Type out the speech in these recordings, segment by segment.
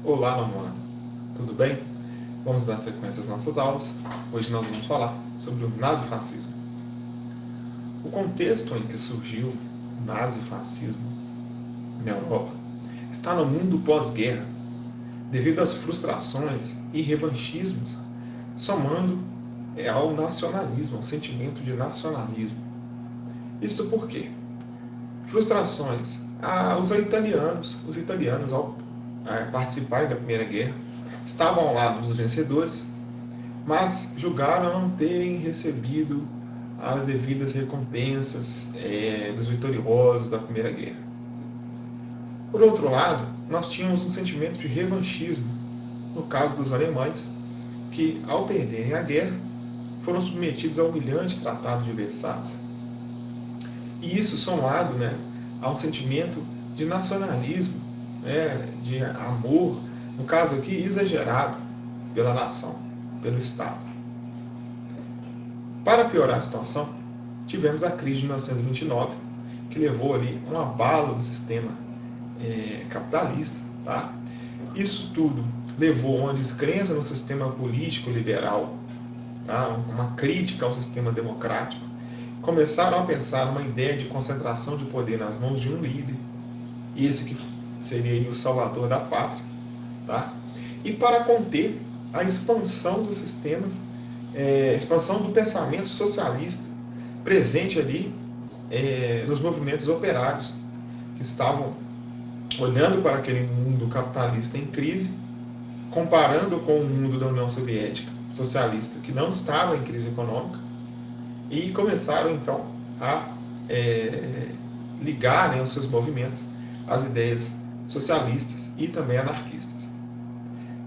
Olá, nono ano. Tudo bem? Vamos dar sequência às nossas aulas. Hoje nós vamos falar sobre o nazifascismo. O contexto em que surgiu o nazifascismo na Europa está no mundo pós-guerra, devido às frustrações e revanchismos, somando ao nacionalismo, ao sentimento de nacionalismo. Isto por quê? Frustrações. Os italianos, ao participarem da Primeira Guerra, estavam ao lado dos vencedores, mas julgaram não terem recebido as devidas recompensas dos vitoriosos da Primeira Guerra. Por outro lado, nós tínhamos um sentimento de revanchismo, no caso dos alemães, que, ao perderem a guerra, foram submetidos ao humilhante Tratado de Versalhes. E isso somado, a um sentimento de nacionalismo, de amor, no caso aqui, exagerado pela nação, pelo Estado. Para piorar a situação, tivemos a crise de 1929, que levou ali um abalo do sistema capitalista. Tá? Isso tudo levou a uma descrença no sistema político liberal, tá? Uma crítica ao sistema democrático. Começaram a pensar numa ideia de concentração de poder nas mãos de um líder, esse que seria o salvador da pátria. Tá? E para conter a expansão dos sistemas, expansão do pensamento socialista presente ali nos movimentos operários, que estavam olhando para aquele mundo capitalista em crise, comparando com o mundo da União Soviética socialista, que não estava em crise econômica, e começaram então a ligar os seus movimentos às ideias socialistas e também anarquistas.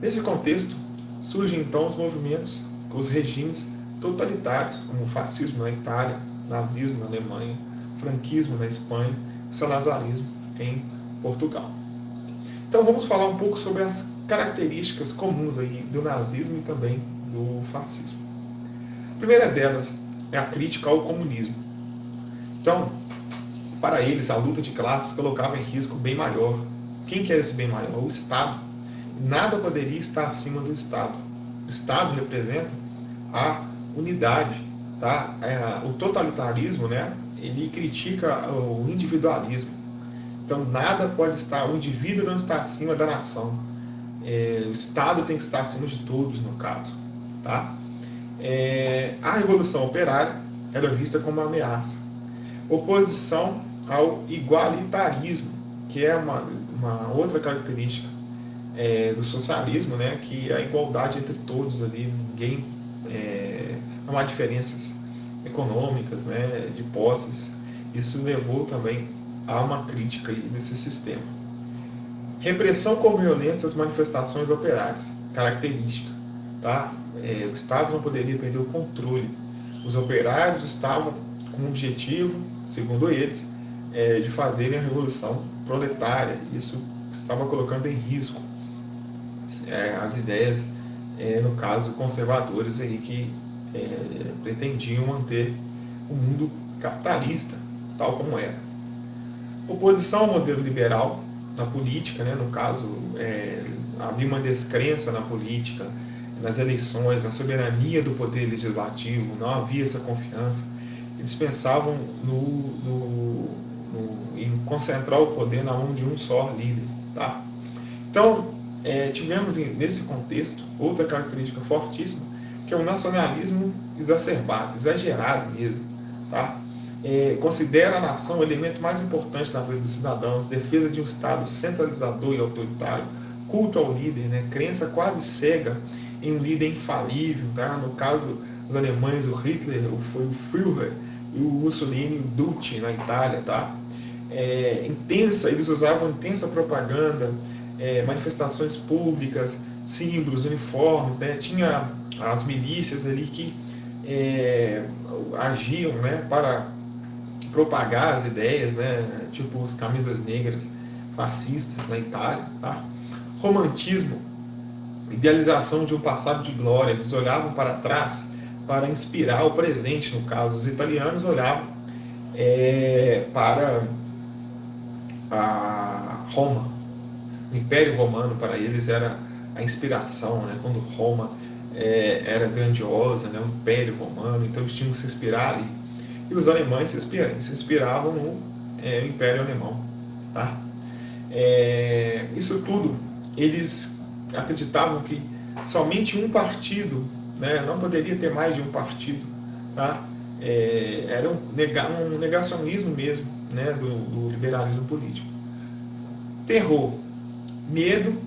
Nesse contexto, surgem então os movimentos, os regimes totalitários, como o fascismo na Itália, nazismo na Alemanha, franquismo na Espanha, salazarismo em Portugal. Então vamos falar um pouco sobre as características comuns aí do nazismo e também do fascismo. A primeira delas é a crítica ao comunismo. Então, para eles, a luta de classes colocava em risco o bem maior. Quem quer esse bem maior? O Estado. Nada poderia estar acima do Estado. O Estado representa a unidade. Tá? O totalitarismo, ele critica o individualismo. Então, nada pode estar, o indivíduo não está acima da nação. O Estado tem que estar acima de todos, no caso. Tá? A Revolução Operária era vista como uma ameaça. Oposição ao igualitarismo, que é uma outra característica do socialismo, que é a igualdade entre todos ali, ninguém, não há diferenças econômicas, de posses. Isso levou também a uma crítica aí desse sistema. Repressão com violência às manifestações operárias, característica. Tá? O Estado não poderia perder o controle. Os operários estavam com o objetivo, segundo eles, de fazerem a revolução proletária. Isso estava colocando em risco as ideias, no caso, conservadores aí que pretendiam manter o mundo capitalista, tal como era. Oposição ao modelo liberal na política, no caso, havia uma descrença na política, nas eleições, na soberania do poder legislativo, não havia essa confiança. Eles pensavam em concentrar o poder na mão de um só líder. Tá? Então, tivemos nesse contexto outra característica fortíssima, que é o nacionalismo exacerbado, exagerado mesmo. Tá? Considera a nação o elemento mais importante da vida dos cidadãos, defesa de um Estado centralizador e autoritário, culto ao líder, crença quase cega em um líder infalível. Tá? No caso, os alemães, o Hitler foi o Führer, e o Mussolini, o Duce, na Itália. Tá? Eles usavam intensa propaganda, manifestações públicas, símbolos, uniformes. Tinha as milícias ali que agiam para propagar as ideias, tipo os camisas negras fascistas na Itália. Tá? Romantismo, idealização de um passado de glória. Eles olhavam para trás para inspirar o presente, no caso. Os italianos olhavam para a Roma, O Império Romano para eles era a inspiração, né? Quando Roma era grandiosa, né? O Império Romano, então eles tinham que se inspirar ali. E os alemães se inspiravam no Império Alemão. Tá? Isso tudo, eles acreditavam que somente um partido, né? Não poderia ter mais de um partido. Tá? Era um negacionismo mesmo, né? do liberalismo político. Terror, medo,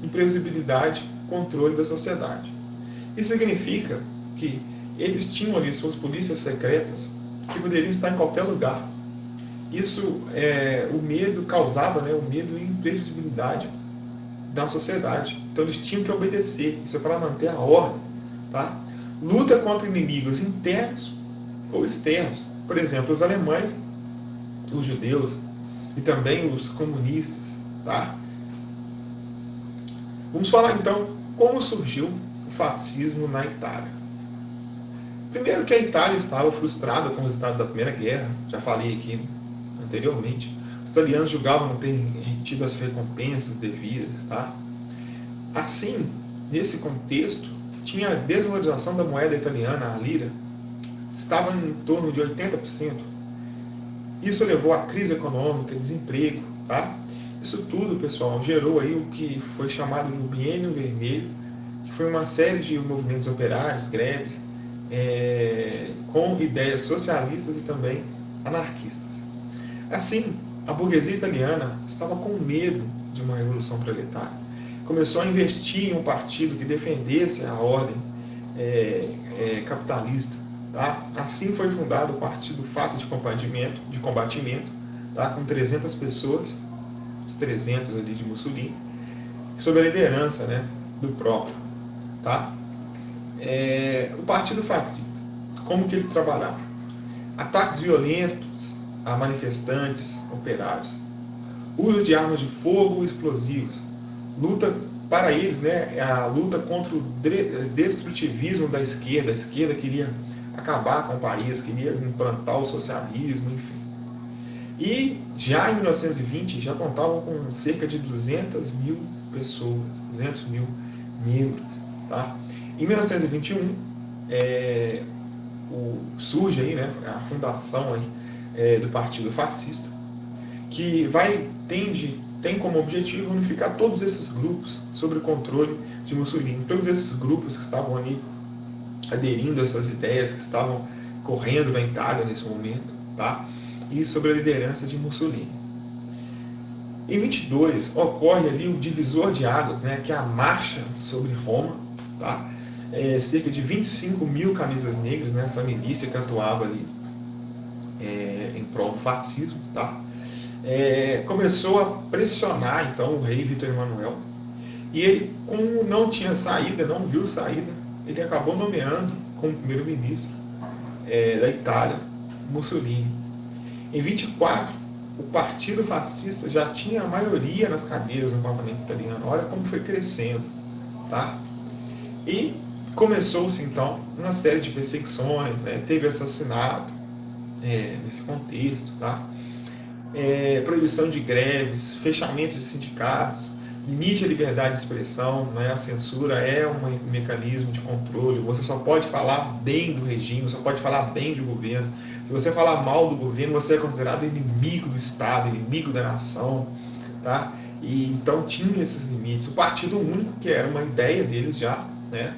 imprevisibilidade, controle da sociedade. Isso significa que eles tinham ali suas polícias secretas que poderiam estar em qualquer lugar. Isso, o medo causava, né, o medo e imprevisibilidade da sociedade. Então eles tinham que obedecer. Isso é para manter a ordem. Tá? Luta contra inimigos internos ou externos. Por exemplo, os alemães, os judeus e também os comunistas. Tá? Vamos falar então como surgiu o fascismo na Itália. Primeiro que a Itália estava frustrada com o resultado da Primeira Guerra, já falei aqui anteriormente. Os italianos julgavam não terem tido as recompensas devidas. Tá? Assim, nesse contexto, tinha a desvalorização da moeda italiana, a lira, estava em torno de 80%. Isso levou à crise econômica, desemprego. Tá? Isso tudo, pessoal, gerou aí o que foi chamado de Biênio Vermelho, que foi uma série de movimentos operários, greves, com ideias socialistas e também anarquistas. Assim, a burguesia italiana estava com medo de uma revolução proletária. Começou a investir em um partido que defendesse a ordem capitalista. Tá? Assim foi fundado o Partido Fácil de Combatimento, tá? Com 300 pessoas, os 300 ali de Mussolini, sob a liderança, né, do próprio. Tá? O Partido Fascista, como que eles trabalhavam? Ataques violentos a manifestantes, operários, uso de armas de fogo e explosivos, luta para eles, né, a luta contra o destrutivismo da esquerda. A esquerda queria acabar com o país, queria implantar o socialismo, enfim. E já em 1920 já contavam com cerca de 200 mil pessoas, 200 mil membros. Tá? Em 1921 surge aí, né, a fundação aí, do Partido Fascista, que tem como objetivo unificar todos esses grupos sob o controle de Mussolini. Todos esses grupos que estavam ali aderindo a essas ideias, que estavam correndo na Itália nesse momento, tá? E sob a liderança de Mussolini. Em 22 ocorre ali o divisor de águas, né, que é a marcha sobre Roma, tá? Cerca de 25 mil camisas negras, né, essa milícia que atuava ali em prol do fascismo, tá? Começou a pressionar então o rei Vítor Emanuel, e ele, como não tinha saída, não viu saída, ele acabou nomeando como primeiro-ministro da Itália Mussolini. Em 24 o Partido Fascista já tinha a maioria nas cadeiras no parlamento italiano. Olha como foi crescendo, tá? E começou-se então uma série de perseguições, né? Teve assassinato nesse contexto, tá? Proibição de greves, fechamento de sindicatos, limite à liberdade de expressão, né? A censura é um mecanismo de controle. Você só pode falar bem do regime, só pode falar bem do governo. Se você falar mal do governo, você é considerado inimigo do Estado, inimigo da nação, tá? E então tinha esses limites. O Partido Único, que era uma ideia deles já, né?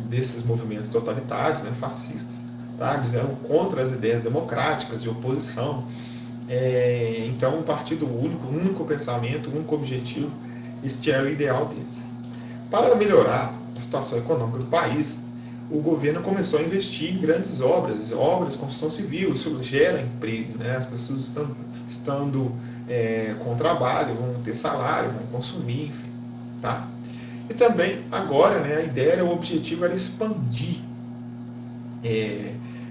Desses movimentos totalitários, né? Fascistas, tá? Eles eram contra as ideias democráticas de oposição. Então, um partido único, um único pensamento, um único objetivo, este era o ideal deles. Para melhorar a situação econômica do país, o governo começou a investir em grandes obras de construção civil. Isso gera emprego, né? As pessoas estando com trabalho, vão ter salário, vão consumir, enfim, tá? E também, agora, né, a ideia, o objetivo era expandir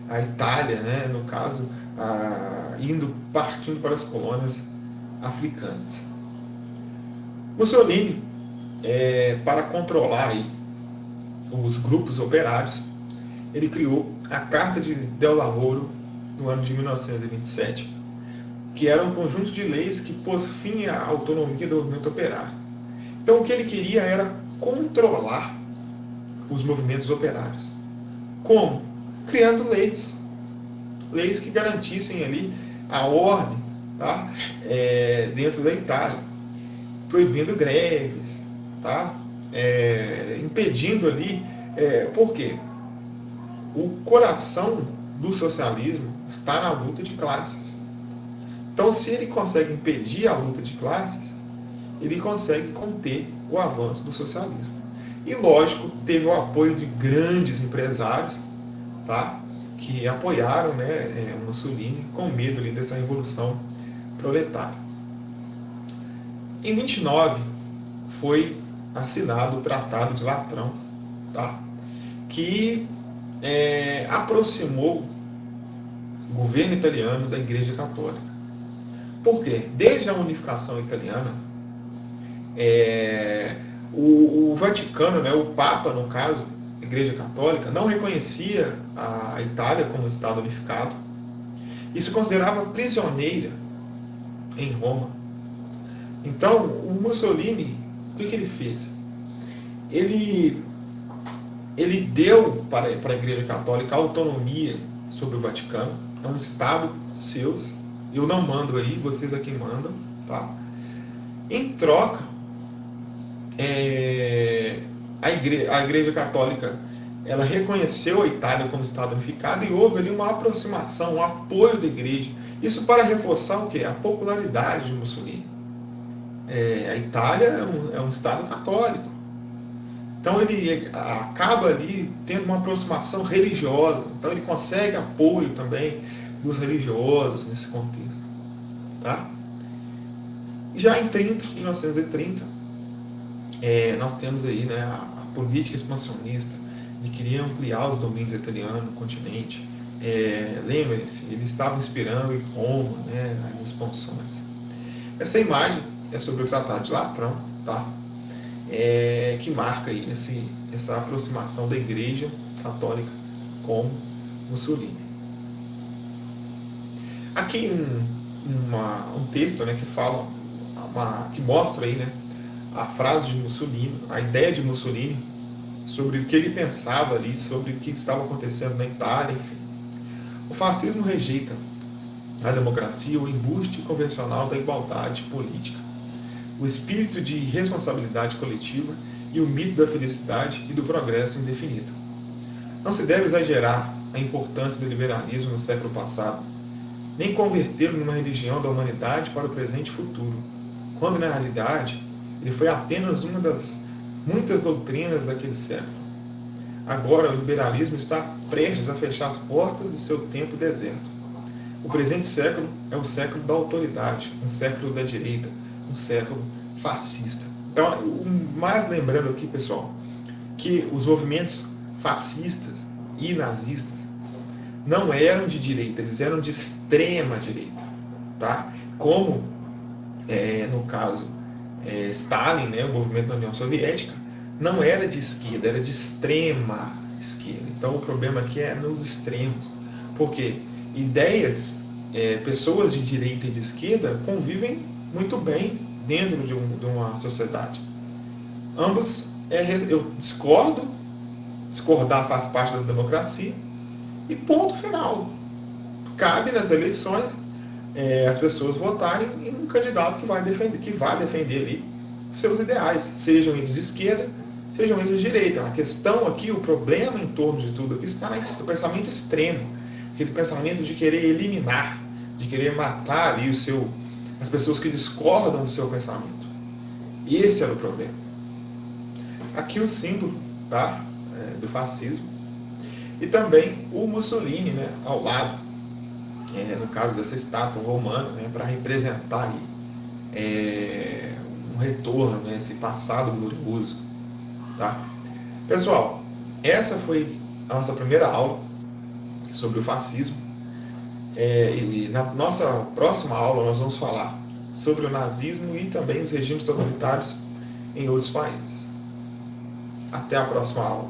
a Itália, né, no caso, partindo para as colônias africanas. Mussolini, para controlar aí os grupos operários, ele criou a Carta de Del Lavoro no ano de 1927, que era um conjunto de leis que pôs fim à autonomia do movimento operário. Então, o que ele queria era controlar os movimentos operários. Como? Criando leis. Leis que garantissem ali a ordem, tá? Dentro da Itália. Proibindo greves, tá? Impedindo ali. Por quê? O coração do socialismo está na luta de classes. Então, se ele consegue impedir a luta de classes, ele consegue conter o avanço do socialismo. E, lógico, teve o apoio de grandes empresários, tá? Que apoiaram, né, Mussolini com medo ali dessa revolução proletária. Em 29 foi assinado o Tratado de Latrão, tá? Que aproximou o governo italiano da Igreja Católica. Por quê? Desde a unificação italiana, o Vaticano, né, o Papa, no caso, a Igreja Católica, não reconhecia a Itália como Estado unificado e se considerava prisioneira em Roma. Então, o Mussolini, o que ele fez? Ele deu para a Igreja Católica autonomia sobre o Vaticano, é um Estado seus, eu não mando aí, vocês aqui mandam, tá? Em troca, a Igreja Católica, ela reconheceu a Itália como Estado unificado e houve ali uma aproximação, um apoio da Igreja. Isso para reforçar o quê? A popularidade de Mussolini. A Itália é um Estado católico. Então ele acaba ali tendo uma aproximação religiosa. Então ele consegue apoio também dos religiosos nesse contexto. Tá? Já em 1930, nós temos aí, né, a política expansionista de querer ampliar os domínios italianos no continente. Lembrem-se, eles estavam inspirando em Roma, né, as expansões. Essa imagem é sobre o Tratado de Latrão, tá? Que marca aí essa aproximação da Igreja Católica com Mussolini. Aqui um texto, né, que fala, que mostra aí, né, a frase de Mussolini, a ideia de Mussolini sobre o que ele pensava ali, sobre o que estava acontecendo na Itália, enfim. O fascismo rejeita a democracia, o embuste convencional da igualdade política, o espírito de responsabilidade coletiva e o mito da felicidade e do progresso indefinido. Não se deve exagerar a importância do liberalismo no século passado, nem convertê-lo numa religião da humanidade para o presente e futuro, quando na realidade ele foi apenas uma das muitas doutrinas daquele século. Agora o liberalismo está prestes a fechar as portas de seu tempo deserto. O presente século é o século da autoridade, um século da direita, um século fascista. Então, mais lembrando aqui, pessoal, que os movimentos fascistas e nazistas não eram de direita, eles eram de extrema direita, tá? Como, no caso, Stalin, né, o movimento da União Soviética, não era de esquerda, era de extrema esquerda. Então, o problema aqui é nos extremos, porque ideias, pessoas de direita e de esquerda convivem muito bem dentro de uma sociedade. Ambos, eu discordar faz parte da democracia, e ponto final. Cabe nas eleições as pessoas votarem em um candidato que vai defender ali seus ideais, sejam eles de esquerda, sejam eles de direita. A questão aqui, o problema em torno de tudo aqui está no pensamento extremo, aquele pensamento de querer eliminar, de querer matar ali as pessoas que discordam do seu pensamento. Esse era o problema. Aqui o símbolo, tá, do fascismo, e também o Mussolini, né, ao lado, no caso dessa estátua romana, né, para representar aí, um retorno, né, esse passado glorioso. Tá? Pessoal, essa foi a nossa primeira aula sobre o fascismo. E na nossa próxima aula nós vamos falar sobre o nazismo e também os regimes totalitários em outros países. Até a próxima aula.